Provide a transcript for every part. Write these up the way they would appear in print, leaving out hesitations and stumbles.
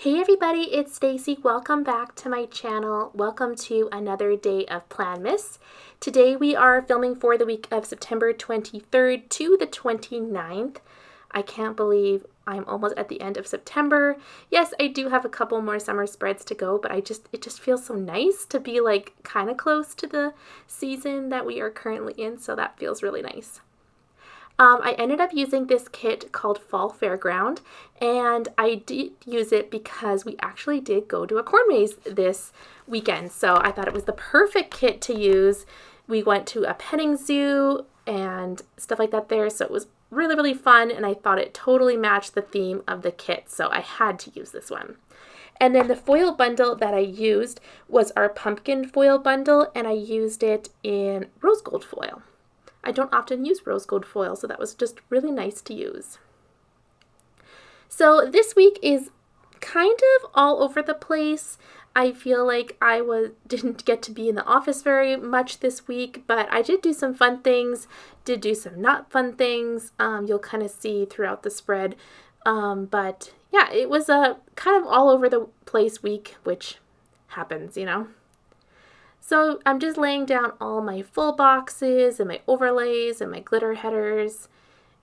Hey everybody, it's Stacy. Welcome back to my channel. Welcome to another day of Planmas. Today we are filming for the week of September 23rd to the 29th. I can't believe I'm almost at the end of September. Yes, I do have a couple more summer spreads to go, but it just feels so nice to be like kind of close to the season that we are currently in, so that feels really nice. I ended up using this kit called Fall Fairground, and I did use it because we actually did go to a corn maze this weekend, so I thought it was the perfect kit to use. We went to a petting zoo and stuff like that there, so it was really, really fun, and I thought it totally matched the theme of the kit, so I had to use this one. And then the foil bundle that I used was our pumpkin foil bundle, and I used it in rose gold foil. I don't often use rose gold foil, so that was just really nice to use. So this week is kind of all over the place. I feel like didn't get to be in the office very much this week, but I did do some fun things, did do some not fun things. You'll kind of see throughout the spread. But yeah, it was a kind of all over the place week, which happens, you know. So I'm just laying down all my full boxes and my overlays and my glitter headers.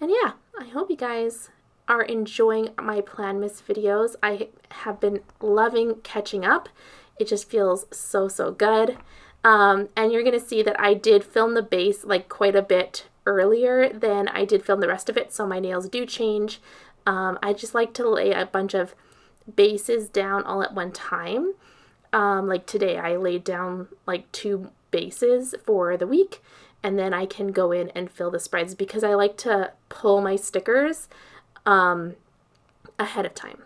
And yeah, I hope you guys are enjoying my Planmas videos. I have been loving catching up. It just feels so, so good. And you're going to see that I did film the base like quite a bit earlier than I did film the rest of it, so my nails do change. I just like to lay a bunch of bases down all at one time. Like today I laid down like 2 bases for the week, and then I can go in and fill the spreads because I like to pull my stickers ahead of time.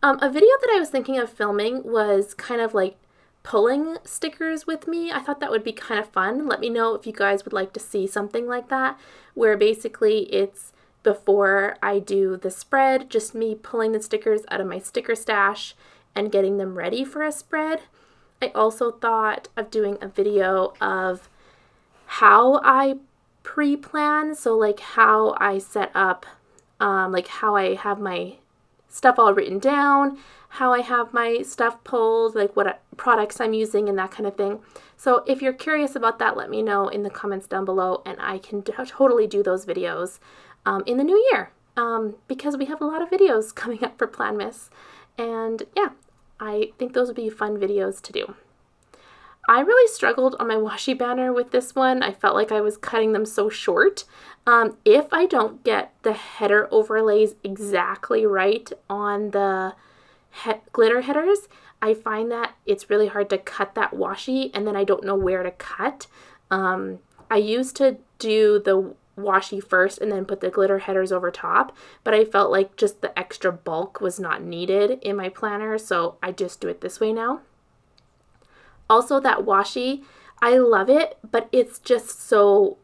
A video that I was thinking of filming was kind of like pulling stickers with me. I thought that would be kind of fun. Let me know if you guys would like to see something like that, where basically it's before I do the spread, just me pulling the stickers out of my sticker stash and getting them ready for a spread. I also thought of doing a video of how I pre-plan, so like how I set up, like how I have my stuff all written down, how I have my stuff pulled, like what products I'm using and that kind of thing. So if you're curious about that, let me know in the comments down below, and I can totally do those videos in the new year, because we have a lot of videos coming up for Planmas. And yeah, I think those would be fun videos to do. I really struggled on my washi banner with this one. I felt like I was cutting them so short. If I don't get the header overlays exactly right on the glitter headers, I find that it's really hard to cut that washi, and then I don't know where to cut. I used to do the washi first and then put the glitter headers over top, but I felt like just the extra bulk was not needed in my planner, so I just do it this way now. Also, that washi, I love it, but it's just so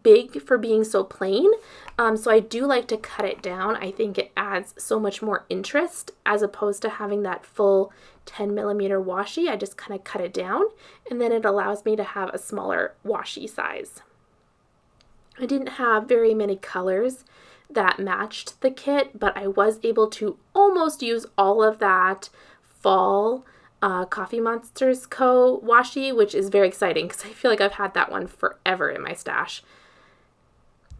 big for being so plain, so I do like to cut it down. I think it adds so much more interest as opposed to having that full 10mm washi. I just kind of cut it down, and then it allows me to have a smaller washi size. I didn't have very many colors that matched the kit, but I was able to almost use all of that fall Coffee Monsters Co. washi, which is very exciting because I feel like I've had that one forever in my stash.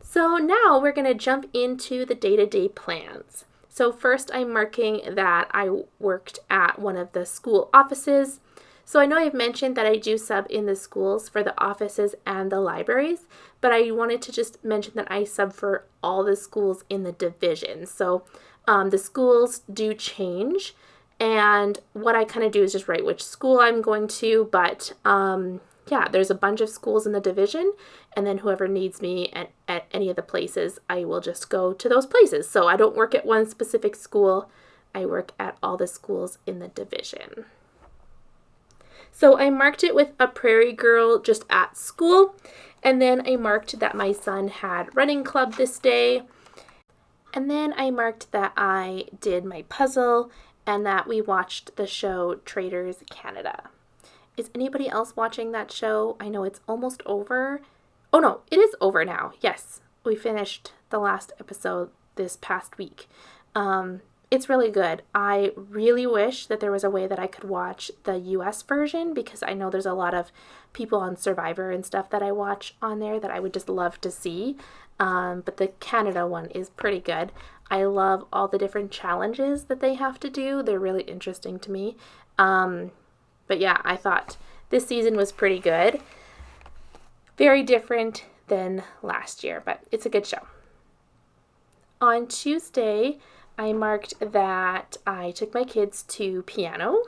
So now we're going to jump into the day-to-day plans. So first I'm marking that I worked at one of the school offices. So I know I've mentioned that I do sub in the schools for the offices and the libraries, but I wanted to just mention that I sub for all the schools in the division. So the schools do change, and what I kind of do is just write which school I'm going to, but yeah, there's a bunch of schools in the division, and then whoever needs me at any of the places, I will just go to those places. So I don't work at one specific school, I work at all the schools in the division. So I marked it with a prairie girl just at school, and then I marked that my son had running club this day, and then I marked that I did my puzzle and that we watched the show Traders Canada. Is anybody else watching that show? I know it's almost over. Oh no, it is over now. Yes, we finished the last episode this past week. It's really good. I really wish that there was a way that I could watch the US version, because I know there's a lot of people on Survivor and stuff that I watch on there that I would just love to see. But the Canada one is pretty good. I love all the different challenges that they have to do. They're really interesting to me. But yeah, I thought this season was pretty good. Very different than last year, but it's a good show. On Tuesday, I marked that I took my kids to piano,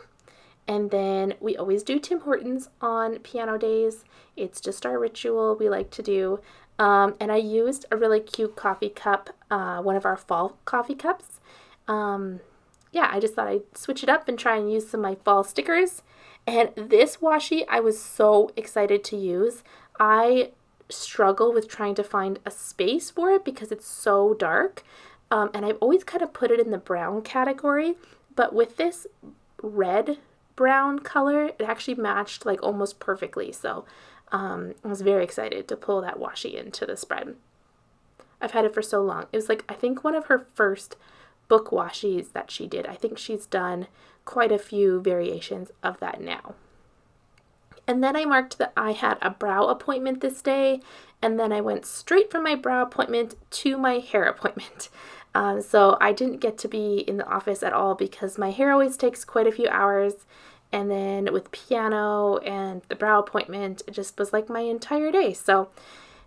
and then we always do Tim Hortons on piano days. It's just our ritual we like to do. And I used a really cute coffee cup, one of our fall coffee cups. Yeah, I just thought I'd switch it up and try and use some of my fall stickers. And this washi I was so excited to use. I struggle with trying to find a space for it because it's so dark. And I've always kind of put it in the brown category. But with this red brown color, it actually matched like almost perfectly. So I was very excited to pull that washi into the spread. I've had it for so long. It was like, I think one of her first book washis that she did. I think she's done quite a few variations of that now. And then I marked that I had a brow appointment this day, and then I went straight from my brow appointment to my hair appointment. So I didn't get to be in the office at all because my hair always takes quite a few hours. And then with piano and the brow appointment, it just was like my entire day. So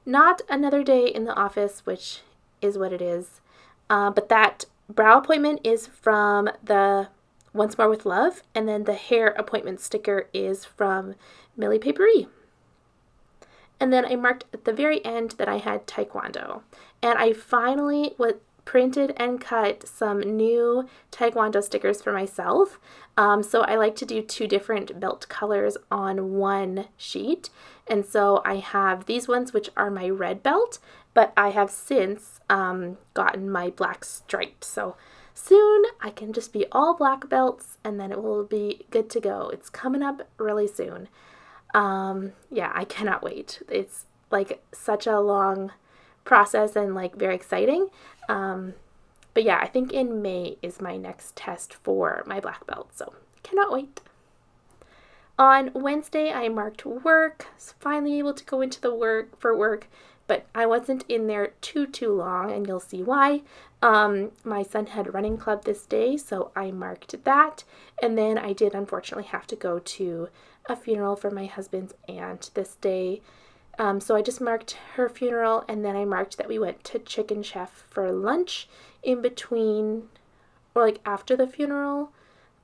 not another day in the office, which is what it is. But that brow appointment is from the Once More with Love, and then the hair appointment sticker is from Millie Paperie. And then I marked at the very end that I had Taekwondo. And I finally printed and cut some new Taekwondo stickers for myself. So I like to do 2 different belt colors on one sheet. And so I have these ones, which are my red belt, but I have since gotten my black stripes. So soon I can just be all black belts, and then it will be good to go. It's coming up really soon. Yeah, I cannot wait. It's like such a long process and like very exciting. But yeah, I think in May is my next test for my black belt, so cannot wait. On Wednesday, I marked work. Was finally able to go into the work, but I wasn't in there too long, and you'll see why. My son had running club this day, so I marked that. And then I did unfortunately have to go to a funeral for my husband's aunt this day. So I just marked her funeral, and then I marked that we went to Chicken Chef for lunch in between, or like after the funeral.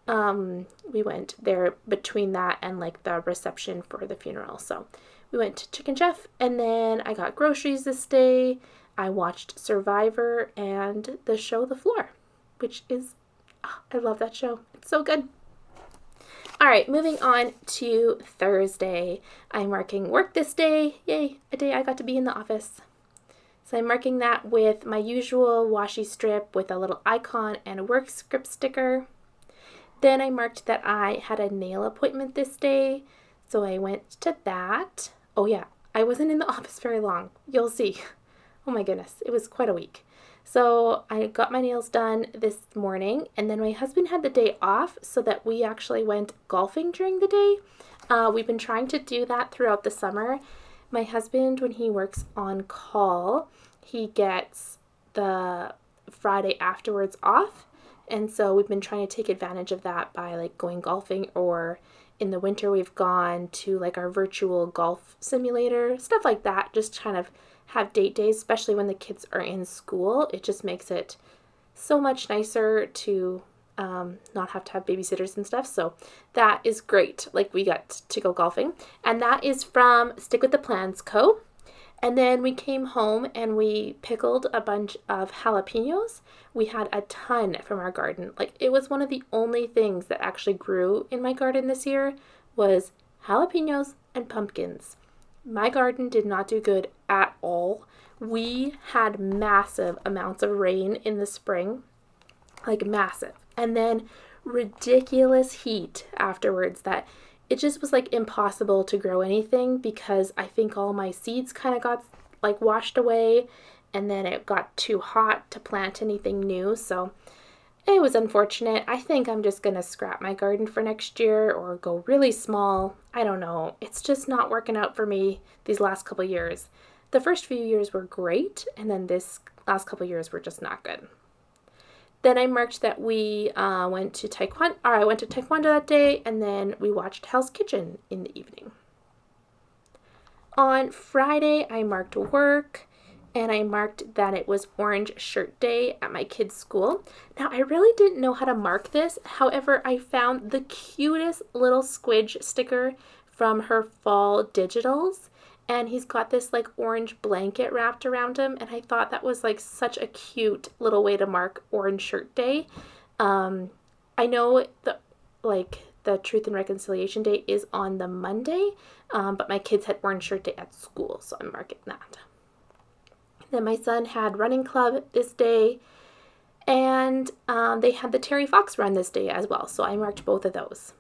We went there between that and like the reception for the funeral. So we went to Chicken Chef, and then I got groceries this day. I watched Survivor and the show The Floor, which is, I love that show. It's so good. All right, moving on to Thursday. I'm marking work this day. Yay, a day I got to be in the office. So I'm marking that with my usual washi strip with a little icon and a work script sticker. Then I marked that I had a nail appointment this day, so I went to that. Oh yeah, I wasn't in the office very long. You'll see. Oh my goodness, it was quite a week. So I got my nails done this morning, and then my husband had the day off so that we actually went golfing during the day. We've been trying to do that throughout the summer. My husband, when he works on call, he gets the Friday afterwards off. And so we've been trying to take advantage of that by like going golfing, or in the winter we've gone to like our virtual golf simulator, stuff like that. Just kind of have date days, especially when the kids are in school. It just makes it so much nicer to not have to have babysitters and stuff. So that is great. Like, we got to go golfing, and that is from Stick with the Plans Co. And then we came home and we pickled a bunch of jalapenos. We had a ton from our garden. Like, it was one of the only things that actually grew in my garden this year was jalapenos and pumpkins. My garden did not do good at all. We had massive amounts of rain in the spring, like massive, and then ridiculous heat afterwards that it just was like impossible to grow anything, because I think all my seeds kind of got like washed away, and then it got too hot to plant anything new. So It was unfortunate. I think I'm just going to scrap my garden for next year or go really small. I don't know. It's just not working out for me these last couple years. The first few years were great, and then this last couple years were just not good. Then I marked that we went to taekwondo. Or I went to taekwondo that day, and then we watched Hell's Kitchen in the evening. On Friday, I marked work, and I marked that it was Orange Shirt Day at my kids' school. Now, I really didn't know how to mark this. However, I found the cutest little squidge sticker from her fall digitals, and he's got this like orange blanket wrapped around him, and I thought that was like such a cute little way to mark Orange Shirt Day. I know the Truth and Reconciliation Day is on the Monday, but my kids had Orange Shirt Day at school, so I'm marking that. Then my son had running club this day, and they had the Terry Fox run this day as well, so I marked both of those.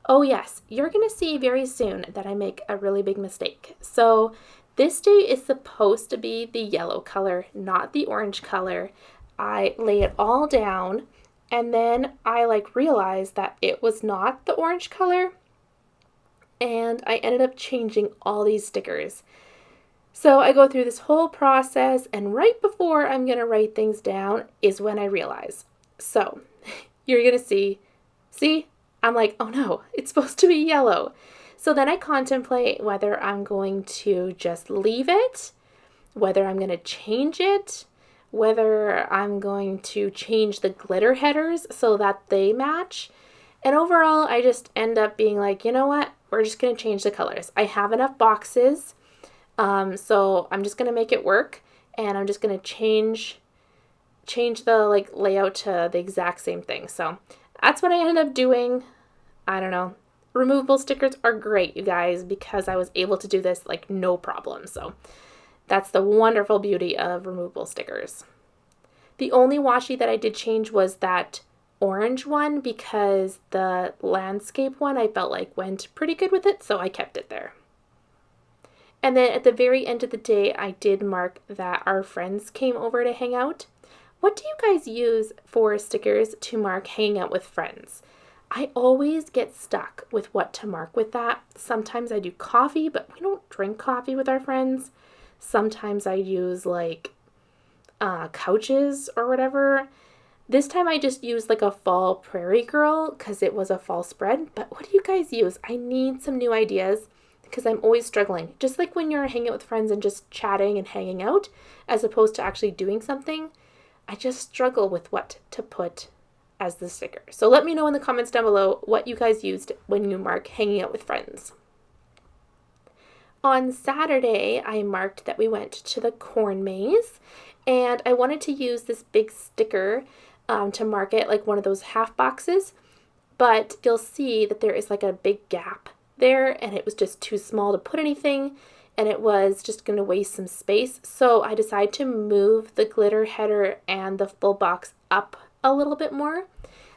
Oh yes, you're going to see very soon that I make a really big mistake. So this day is supposed to be the yellow color, not the orange color. I lay it all down, and then I realized that it was not the orange color, and I ended up changing all these stickers. So I go through this whole process, and right before I'm going to write things down is when I realize. So you're going to see, I'm like, oh no, it's supposed to be yellow. So then I contemplate whether I'm going to just leave it, whether I'm going to change it, whether I'm going to change the glitter headers so that they match. And overall, I just end up being like, you know what? We're just going to change the colors. I have enough boxes, so I'm just going to make it work, and I'm just going to change the layout to the exact same thing. So that's what I ended up doing. I don't know. Removable stickers are great, you guys, because I was able to do this no problem. So that's the wonderful beauty of removable stickers. The only washi that I did change was that orange one, because the landscape one I felt went pretty good with it, so I kept it there. And then at the very end of the day, I did mark that our friends came over to hang out. What do you guys use for stickers to mark hanging out with friends? I always get stuck with what to mark with that. Sometimes I do coffee, but we don't drink coffee with our friends. Sometimes I use couches or whatever. This time I just used a fall prairie girl because it was a fall spread. But what do you guys use? I need some new ideas because I'm always struggling. Just like when you're hanging out with friends and just chatting and hanging out as opposed to actually doing something, I just struggle with what to put as the sticker. So let me know in the comments down below what you guys used when you mark hanging out with friends. On Saturday, I marked that we went to the corn maze, and I wanted to use this big sticker to mark it like one of those half boxes, but you'll see that there is a big gap there, and it was just too small to put anything, and it was just going to waste some space. So I decided to move the glitter header and the full box up a little bit more.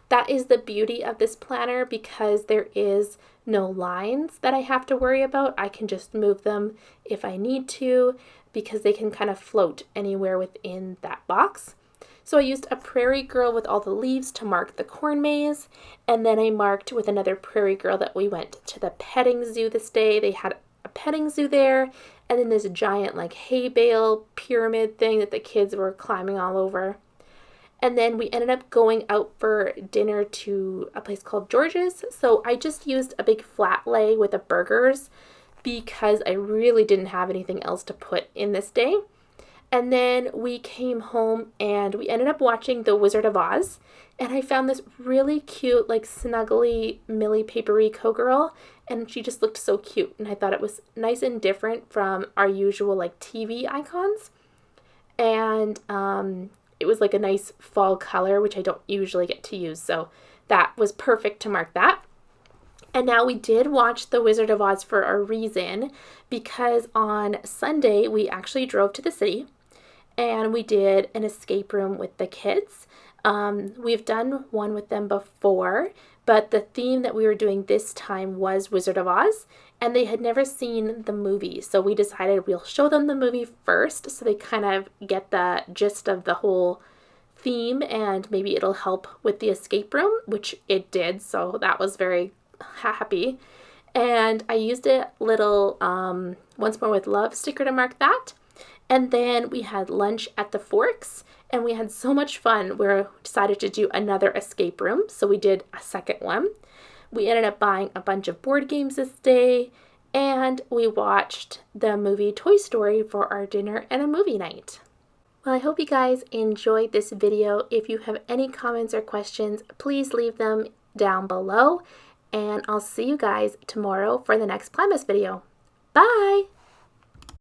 That is the beauty of this planner, because there is no lines that I have to worry about. I can just move them if I need to, because they can kind of float anywhere within that box. So I used a prairie girl with all the leaves to mark the corn maze, and then I marked with another prairie girl that we went to the petting zoo this day. They had a petting zoo there, and then this giant hay bale pyramid thing that the kids were climbing all over. And then we ended up going out for dinner to a place called George's. So I just used a big flat lay with the burgers because I really didn't have anything else to put in this day. And then we came home and we ended up watching The Wizard of Oz. And I found this really cute, snuggly Millie Paperico girl. And she just looked so cute. And I thought it was nice and different from our usual TV icons. And it was a nice fall color, which I don't usually get to use. So that was perfect to mark that. And now we did watch The Wizard of Oz for a reason, because on Sunday we actually drove to the city and we did an escape room with the kids. We've done one with them before, but the theme that we were doing this time was Wizard of Oz, and they had never seen the movie. So we decided we'll show them the movie first so they kind of get the gist of the whole theme and maybe it'll help with the escape room, which it did, so that was very happy. And I used a little Once More with Love sticker to mark that. And then we had lunch at the Forks, and we had so much fun. We decided to do another escape room, so we did a second one. We ended up buying a bunch of board games this day, and we watched the movie Toy Story for our dinner and a movie night. Well, I hope you guys enjoyed this video. If you have any comments or questions, please leave them down below, and I'll see you guys tomorrow for the next Planmas video. Bye!